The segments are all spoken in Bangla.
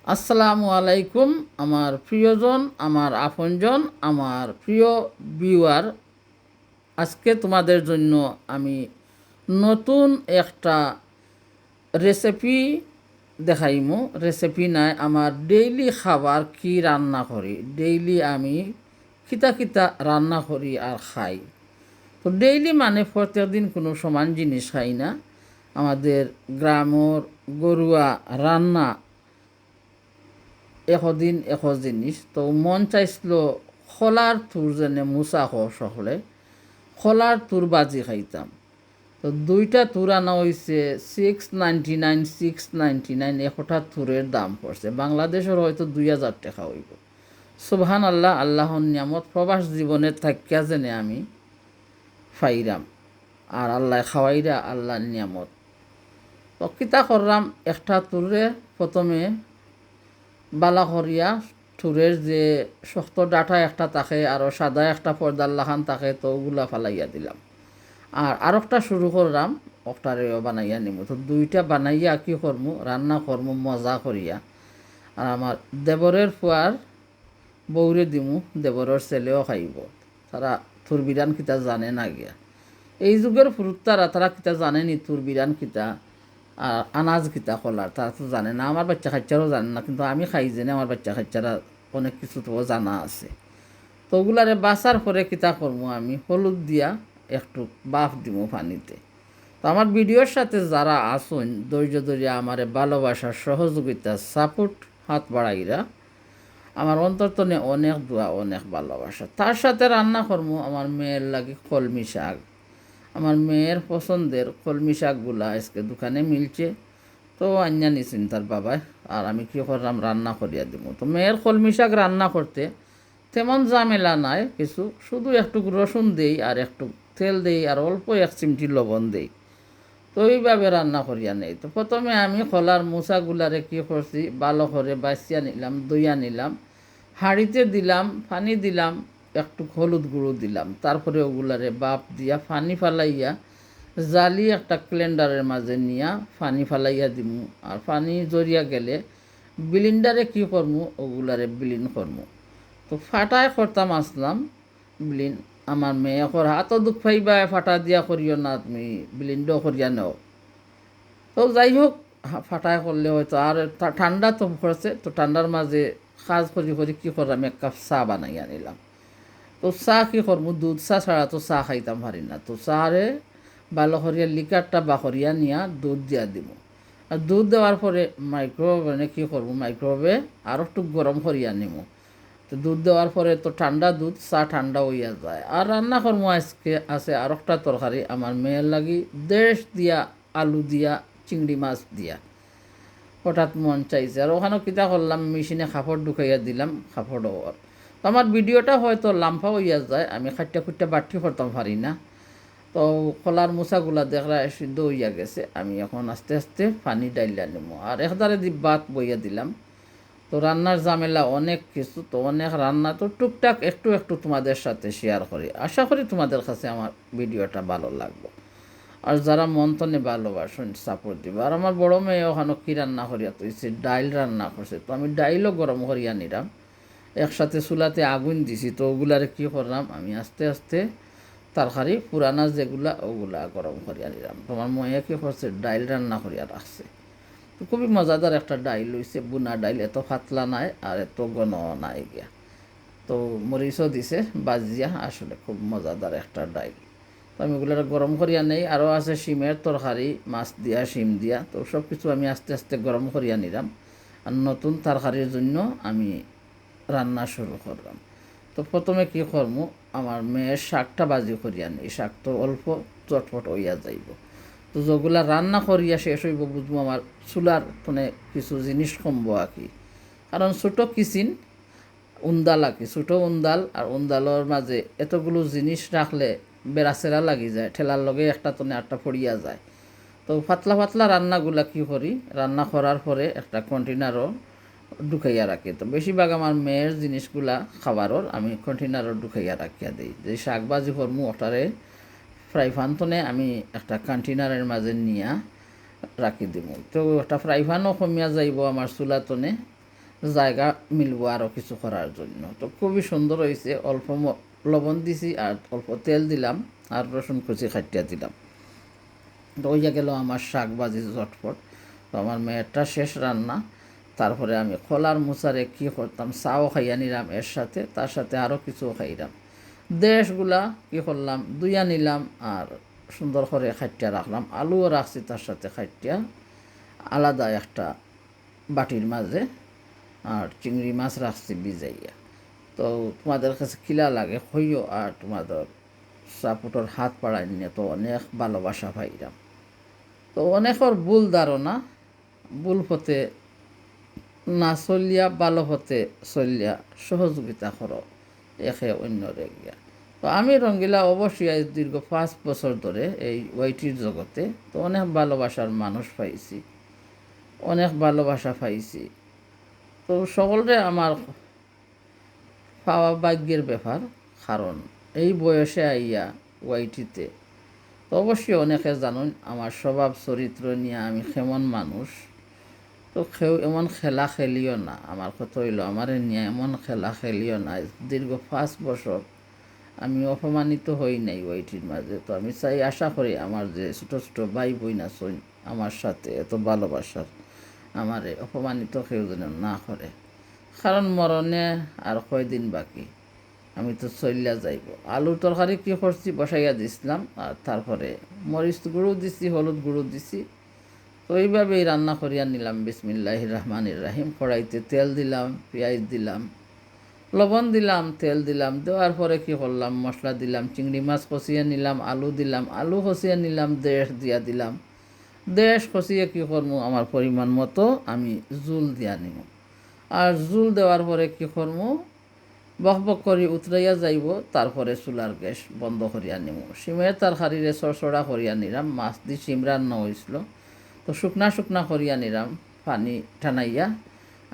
আসসালামু আলাইকুম আমার প্রিয়জন, আমার আপনজন, আমার প্রিয় ভিউয়ার। আজকে তোমাদের জন্য আমি নতুন একটা রেসিপি দেখাইমু। রেসিপি নাই, আমার ডেইলি খাবার কি রান্না করি, ডেইলি আমি কিতা কিতা রান্না করি আর খাই। তো ডেইলি মানে প্রত্যেক দিন কোনো সমান জিনিস খাই না। আমাদের গ্রামের গরুয়া রান্না এশদিন এশ জিনিস। তো মন চাইছিল খোলার তুর যেনে মুচা সকলে খোলার তুর বাজি খাইতাম। তো দুইটা তুর আনা হয়েছে 699, 699। একটা তুরের দাম পড়ছে বাংলাদেশের হয়তো 2000 টাকা হইব। সুবহান আল্লাহ, আল্লাহর নিয়ামত। প্রবাস জীবনে থাকিয়া যেনে আমি ফাইরাম আর আল্লাহ খাওয়াইরা আল্লাহর নিয়ামত। তো কিতা করলাম, একটা তুরে প্রথমে বালা করিয়া ঠুরের যে শক্ত ডাটা একটা থাকে আর সাদা একটা পর্দার লাখান থাকে, তো ওগুলা ফালাইয়া দিলাম। আর আরেকটা শুরু করলাম, একটারেও বানাইয়া নিব। তো দুইটা বানাইয়া কি করমু, রান্না করমু মজা করিয়া। আর আমার দেবরের ফুয়ার বউরে দিমু, দেবরের ছেলেও খাইব। তারা থুর বিরান কিতা জানে না গিয়া। এই যুগের ফুরুত্তারা তারা কিতা জানেনি থুর বিরান কিতা আর আনাজ কিতা কলার, তারা তো জানে না। আমার বাচ্চা খাচ্চারও জানে না, কিন্তু আমি খাই জেনে আমার বাচ্চা খাচ্চারা অনেক কিছু তো জানা আছে। তো ওগুলারে বাসার পরে কিতা করবো, আমি হলুদ দিয়া একটু বাফ দিমু পানিতে। তো আমার ভিডিওর সাথে যারা আসুন ধৈর্য ধরিয়া আমারে ভালোবাসার সহযোগিতা সাপোর্ট হাত বাড়াইরা, আমার অন্তর্তনে অনেক দোয়া অনেক ভালোবাসা। তার সাথে রান্না করবো আমার মেয়ের লাগে কলমি শাক। আমার মেয়ের পছন্দের কলমি শাকগুলা আজকে দোকানে মিলছে, তো আন্যা নিছেন তার বাবাই। আর আমি কী করলাম, রান্না করিয়া দিব। তো মেয়ের কলমি শাক রান্না করতে তেমন ঝামেলা নাই কিছু, শুধু একটু রসুন দেই আর একটু তেল দেই আর অল্প 1 চিমটি লবণ দেই। তো এইভাবে রান্না করিয়া নেই। তো প্রথমে আমি খোলার মোচাগুলারে কী করছি, ভালো করে বাছিয়া নিলাম, দইয়া নিলাম, হাঁড়িতে দিলাম, পানি দিলাম, একটু হলুদ গুঁড়ো দিলাম। তারপরে ওগুলারে বাপ দিয়া পানি ফালাইয়া জালি একটা ক্লেন্ডারের মাঝে নিয়া পানি ফালাইয়া দিমু। আর পানি জড়িয়া গেলে ব্লিন্ডারে কী করমু, ওগুলারে ব্লিন করমু। তো ফাটায় করতাম আসলাম ব্লিন। আমার মেয়ে কর হাত দুঃখ পাইবা, ফাটা দিয়া করিও না, তুমি ব্লিন্ডও করিয়া নেও। তো যাই হোক, ফাটায় করলে হয়তো আর ঠান্ডা তো পড়ছে। তো ঠান্ডার মাঝে কাজ করি করি কী করলাম, 1 কাপ চা বানাইয়া নিলাম। তো চা কী করবো, দুধ চা ছাড়া তো চা খাইতাম পারি না। তো চারে ভালো করিয়া লিকারটা বাকরিয়া নিয়া দুধ দিয়া দিব। আর দুধ দেওয়ার পরে মাইক্রোওভেনে কী করবো, মাইক্রোওভেনে আর একটু গরম করিয়া নিব। তো দুধ দেওয়ার পরে তো ঠান্ডা দুধ, চা ঠান্ডা হইয়া যায়। আর রান্না করবো আজকে আছে আর একটা তরকারি আমার মেয়ের লাগি, দেশ দিয়া আলু দিয়া চিংড়ি মাছ দিয়া। হঠাৎ মন চাইছে আর ওখানেও কিতা করলাম, মেশিনে কাপড় ঢুকাইয়া দিলাম, কাপড় দেওয়ার। তো আমার ভিডিওটা হয়তো লাম্পা হইয়া যায়, আমি খাট্টা খুট্টা বাটি করতাম পারি না। তো কলার মোচাগুলা দেখরা সিদ্ধ হইয়া গেছে, আমি এখন আস্তে আস্তে পানি ডাইলা নিব। আর একদারে ভাত বইয়া দিলাম। তো রান্নার ঝামেলা অনেক কিছু, তো অনেক রান্না তো টুকটাক একটু একটু তোমাদের সাথে শেয়ার করি। আশা করি তোমাদের কাছে আমার ভিডিওটা ভালো লাগবে। আর যারা মন্তনে ভালোবাসেন সাপোর্ট দিবে। আর আমার বড় মেয়ে ওখানে কী রান্না করিয়া তুইছে, ডাইল রান্না করছে। তো আমি ডাইলও গরম করিয়া নিলাম, একসাথে চুলাতে আগুন দিছি। তো ওগুলারে কী করলাম, আমি আস্তে আস্তে তরকারি পুরানা যেগুলা ওগুলা গরম করিয়া নিলাম। তোমার মেয়ে কী করছে, ডাইল রান্না করিয়া রাখছে। তো খুবই মজাদার একটা ডাইল হয়েছে, বুনা ডাইল, এত পাতলা নাই আর এত ঘন নাই গিয়া। তো মরিচও দিছে বাজিয়া, আসলে খুব মজাদার একটা ডাইল। তো আমি ওগুলো গরম করিয়া নেই। আরও আছে শিমের তরকারি, মাছ দিয়া শিম দিয়া। তো সব কিছু আমি আস্তে আস্তে গরম করিয়া নিলাম। আর নতুন তরকারির জন্য আমি রান্না শুরু করলাম। তো প্রথমে কী করবো, আমার মেয়ের শাকটা বাজি করিয়া নেই। শাক তো অল্প চটপট হইয়া যাইব। তো যেগুলা রান্না করিয়া শেষ হইব বুঝবো আমার চুলার মানে কিছু জিনিস কমবো আর কি। কারণ ছোটো কিচিন উন্দাল আর কি, ছোটো উন্দাল। আর উন্দালের মাঝে এতগুলো জিনিস রাখলে বেড়াচেরা লাগি যায়, ঠেলার লগে একটা তনে আটটা পড়িয়া যায়। তো পাতলা পাতলা রান্নাগুলা কী করি, রান্না করার পরে একটা কন্টেনারও ঢুকাইয়া রাখি। তো বেশিরভাগ আমার মেয়ের জিনিসগুলা খাবারর আমি কন্টেনারও ঢুকাইয়া রাখিয়া দিই। যে শাক ভাজি করমু ওটারে ফ্রাই প্যানতনে আমি একটা কন্টেনারের মাঝে নিয়া রাখি দিব। তো একটা ফ্রাই প্যানও কমিয়া যাইব আমার চুলাতনে। জায়গা মিলবো আরও কিছু করার জন্য। তো খুবই সুন্দর হয়েছে। অল্প লবণ দিছি আর অল্প তেল দিলাম আর রসুন কুচি খাটিয়া দিলাম। তো ওই গেল আমার শাক ভাজি ঝটপট। তো আমার মেয়েরটা শেষ রান্না। তারপরে আমি খোলার মুসারে কী করতাম, চাও খাইয়া নিলাম এর সাথে, তার সাথে আরও কিছু খাইলাম। দেশগুলা কী করলাম, দুইয়া নিলাম আর সুন্দর করে খাইটিয়া রাখলাম। আলুও রাখছি তার সাথে খাইটিয়া আলাদা একটা বাটির মাঝে, আর চিংড়ি মাছ রাখছি ভিজাইয়া। তো তোমাদের কাছে কিলা লাগে হইও, আর তোমাদের সাপোর্টর হাত পাড়াই নিয়ে তো অনেক ভালোবাসা পাইলাম। তো অনেকের ভুল ধারণা, ভুল পথে না চলিয়া ভালো পথে চলিয়া সহযোগিতা করো একে অন্যরে গিয়া। তো আমি রঙ্গিলা অবশ্যই আজ দীর্ঘ 5 বছর ধরে এই ওয়াইটির জগতে, তো অনেক ভালোবাসার মানুষ পাইছি, অনেক ভালোবাসা পাইছি। তো সকলরে আমার পাওয়া ভাগ্যের ব্যাপার, কারণ এই বয়সে আইয়া ওয়াইটিতে তো অবশ্যই অনেকে জানুন আমার স্বভাব চরিত্র নিয়ে আমি কেমন মানুষ। তো কেউ এমন খেলা খেলিও না, আমার কথা হইল আমার নিয়ে এমন খেলা খেলিও না। দীর্ঘ 5 বছর আমি অপমানিত হই নাই ওইটির মাঝে। তো আমি চাই, আশা করি আমার যে ছোটো ছোটো ভাই বোন আছেন আমার সাথে এত ভালোবাসার, আমারে অপমানিত কেউ যেন না করে। কারণ মরণে আর কয়দিন বাকি, আমি তো চলিয়া যাইব। আলুর তরকারি কী করছি, বসাইয়া দিছিলাম, আর তারপরে মরিচ গুঁড়ো দিছি, হলুদ গুঁড়ো দিছি। তো এইভাবেই রান্না করিয়া নিলাম। বিসমিল্লাহির রহমানির রাহিম। কড়াইতে তেল দিলাম, পেঁয়াজ দিলাম, লবণ দিলাম, তেল দিলাম। দেওয়ার পরে কী করলাম, মশলা দিলাম, চিংড়ি মাছ কষিয়ে নিলাম, আলু দিলাম, আলু কষিয়ে নিলাম, দেশ দিয়া দিলাম। দেশ কষিয়ে কী করবো, আমার পরিমাণ মতো আমি জুল দিয়া নিব। আর জুল দেওয়ার পরে কী করবো, বকবক করি উতরাইয়া যাইব। তারপরে চুলার গ্যাস বন্ধ করিয়া নিব। শিমের তরকারিরে চড়চড়া করিয়া নিলাম, মাছ দিয়ে শিম রান্না হয়েছিল। তো শুকনা শুকনা করিয়া নিলাম পানি টানাইয়া।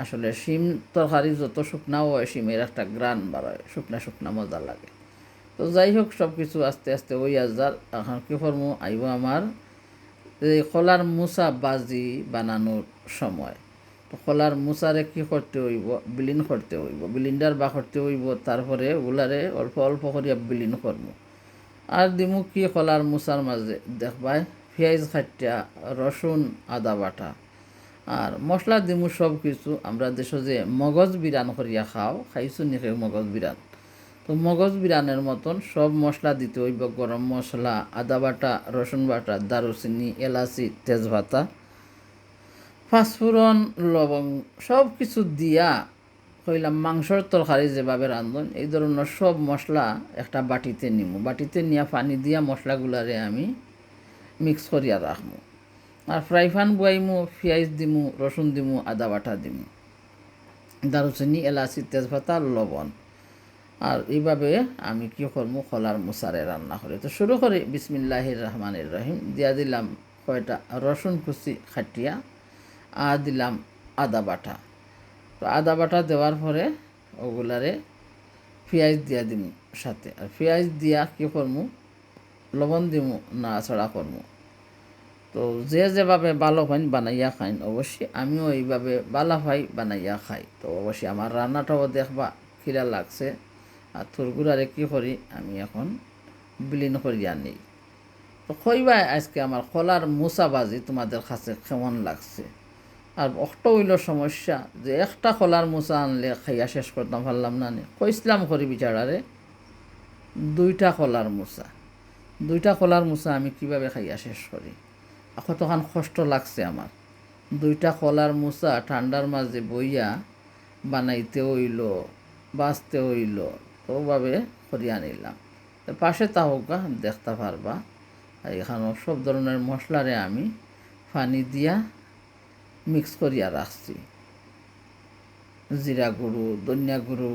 আসলে শিম তরকারি যত শুকনাও হয়, শিমের একটা গ্রান বাড়ায়, শুকনা শুকনা মজা লাগে। তো যাই হোক, সব কিছু আস্তে আস্তে ওই আজার। এখন কী করবো, আইব আমার এই কলার মুসা বাজি বানানোর সময়। তো কলার মুসারে কী করতে হইব, বিলীন করতে হইব, বিলিন্ডার বা করতে হইব। তারপরে ওগুলারে অল্প অল্প করিয়া বিলীন করবো। আর দিমু কি কলার মুসার মাঝে দেখবাই, পেঁয়াজ খাটিয়া, রসুন, আদা বাটা আর মশলা দিমু সব কিছু। আমরা দেশে যে মগজ বিরান করিয়া খাইছো নিকে মগজ বিরান, তো মগজ বিরানের মতন সব মশলা দিতে হইব। গরম মশলা, আদা বাটা, রসুন বাটা, দারুচিনি, এলাচি, তেজপাতা, পাঁচফোড়ন, লবং সব কিছু দিয়া কইলাম মাংসর তরকারি যেভাবে রান্ধন এই ধরনের সব মশলা একটা বাটিতে নিমু। বাটিতে নিয়ে পানি দিয়া মশলাগুলারে আমি মিক্স করিয়া রাখবো। আর ফ্রাই প্যান বয়াইমু, পেঁয়াজ দিমু, রসুন দিমু, আদা বাটা দিমু, দারুচিনি, এলাচি, তেজপাতা, লবণ। আর এইভাবে আমি কী করবো, কলার মুসারে রান্না করি। তো শুরু করি বিসমিল্লাহির রহমানির রহিম। দিয়া দিলাম কয়টা রসুন কুচি খাটিয়া, আর দিলাম আদা বাটা। তো আদা বাটা দেওয়ার পরে ওগুলারে পেঁয়াজ দিয়া দিমু সাথে। আর পেঁয়াজ দিয়া কী করবো, লবণ দিমু, নাড়াচাড়া করবো। তো যে যেভাবে ভালো পাইন বানাইয়া খাইন, অবশ্যই আমিও এইভাবে ভালো পাই বানাইয়া খাই। তো অবশ্যই আমার রান্নাটাও দেখবা খিরা লাগছে। আর থুরগুড়ারে কী করি, আমি এখন বিলীন করিয়া নিই। তো কইবা আজকে আমার কলার মুসা বাজি তোমাদের কাছে কেমন লাগছে। আর একটা হইল সমস্যা যে একটা কলার মুসা আনলে খাইয়া শেষ করতাম পারলাম না। কইসলাম করি বিচারারে 2টা কলার মুসা, 2টা কলার মুসা আমি কিভাবে খাইয়া শেষ করি। এখন তখন কষ্ট লাগছে আমার। 2টা কলার মুসা ঠান্ডার মাঝে বইয়া বানাইতে হইল, বাঁচতে হইল। তো ওভাবে করিয়া নিলাম। পাশে তাহকা দেখতে পারবা এখানেও সব ধরনের মশলারে আমি পানি দিয়া মিক্স করিয়া রাখছি। জিরা গুঁড়ো, ধনিয়া গুঁড়ো,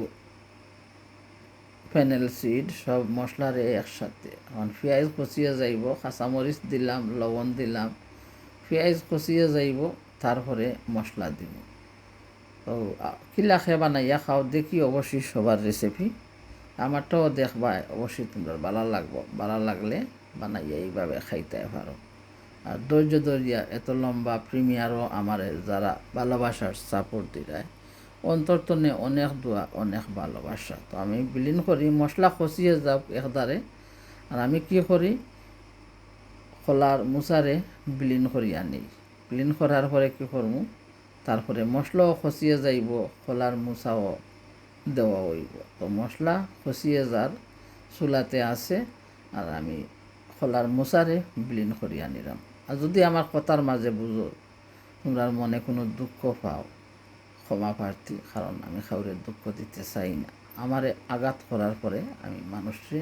ফেনেল সিড সব মশলারে একসাথে। এখন পেঁয়াজ কষিয়ে যাইব, কাঁচামরিচ দিলাম, লবণ দিলাম, পেঁয়াজ কষিয়ে যাইব, তারপরে মশলা দিব। তো কিলা খে বানাইয়া খাও দেখি, অবশ্যই সবার রেসিপি আমারটাও দেখবা, অবশ্যই তোমরা ভালো লাগবো। ভালো লাগলে বানাইয়া এইভাবে খাইতে পারো। আর ধৈর্য ধরিয়া এত লম্বা প্রিমিয়ারও আমার যারা ভালোবাসার সাপোর্ট দিলায়, অন্তর্তনে অনেক দোয়া, অনেক ভালোবাসা। তো আমি বিলীন করি, মশলা খসিয়ে যাওক একদারে, আর আমি কি করি, খোলার মুসারে বিলীন করি আনি। বিলীন করার পরে কি করবো, তারপরে মশলাও খসিয়ে যাইব, খোলার মুসাও দেওয়া হইব। তো মশলা খসিয়ে যার চুলাতে আছে, আর আমি খোলার মুসারে বিলীন করি আনিলাম। আর যদি আমার কথার মাঝে বুঝো তোমরা মনে কোনো দুঃখ পাও, ক্ষমা প্রার্থী, কারণ আমি কাউরে দুঃখ দিতে চাই না। আমারে আঘাত করার পরে আমি মানুষে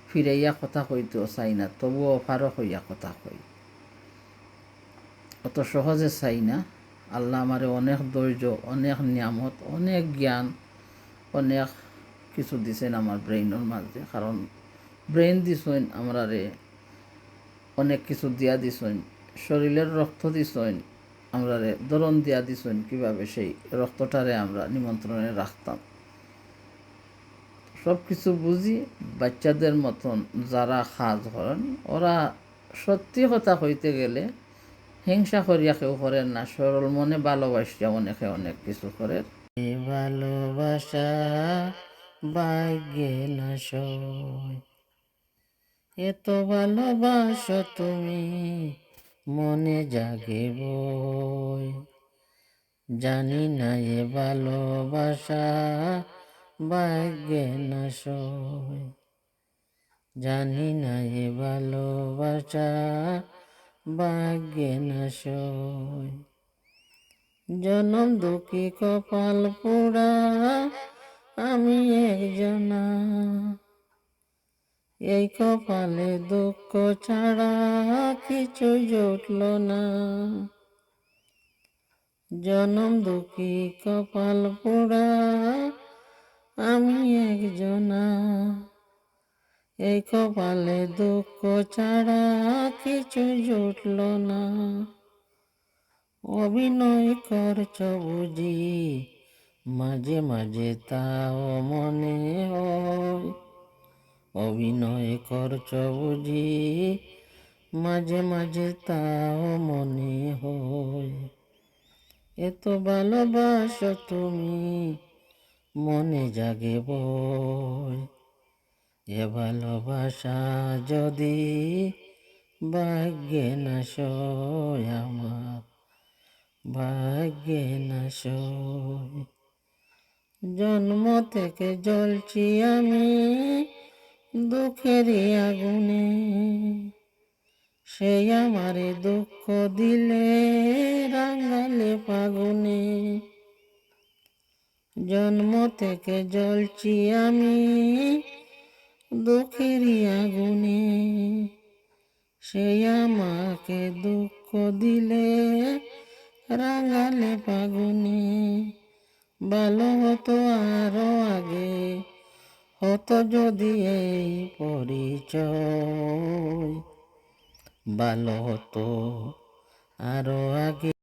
ফিরাইয়া কথা কইতেও চাই না, তবুও ফারক হইয়া কথা কই, অত সহজে চাই না। আল্লাহ আমারে অনেক ধৈর্য, অনেক নিয়ামত, অনেক জ্ঞান, অনেক কিছু দিছেন আমার ব্রেইনের মাঝে। কারণ ব্রেইন দিছেন আমরারে, অনেক কিছু দিয়া দিছেন, শরীরের রক্ত দিছেন আমরারে, ধরন দিয়া দিছেন কীভাবে সেই রক্তটারে আমরা নিমন্ত্রণে রাখতাম। সব কিছু বুঝি। বাচ্চাদের মতন যারা কাজ করেন, ওরা সত্যি কথা কইতে গেলে হিংসা করিয়া কেউ করেন না, সরল মনে ভালোবাসিয়া অনেকে অনেক কিছু করে। ভালোবাসা ভাগ্যে না সয়, এত ভালোবাসো তুমি মনে জাগে বই, জানি না এ ভালোবাসা ভাগ্যে না সয়, জানি না এ ভালোবাসা ভাগ্যে না সয়। জনম দুঃখী কপাল পোড়া আমি একজনা, এই কপালে দুঃখ ছাড়া কিছু জুটল না। জনম দুঃখী কপাল পোড়া আমি একজনা, এই কপালে দুঃখ ছাড়া কিছু জুটল না। অভিনয় করছ বুঝি মাঝে মাঝে তাও মনে হয়, অভিনয় করছ বুঝি মাঝে মাঝে তাও মনে হয়, এত ভালোবাসো তুমি মনে জাগে বই, এ ভালোবাসা যদি ভাগ্যে না সয়, আমার ভাগ্যে না সয়। জন্ম থেকে জ্বলছি আমি দুঃখেরই আগুনে, সে আমারে দুঃখ দিলে রাঙালে ফাগুনে। জন্ম থেকে জ্বলছি আমি দুঃখেরই আগুনে, সে আমাকে দুঃখ দিলে রাঙালে ফাগুনে। ভালো হতো আরো আগে, হতো যদি এই পরিচয়, ভালো হতো আরো আগে।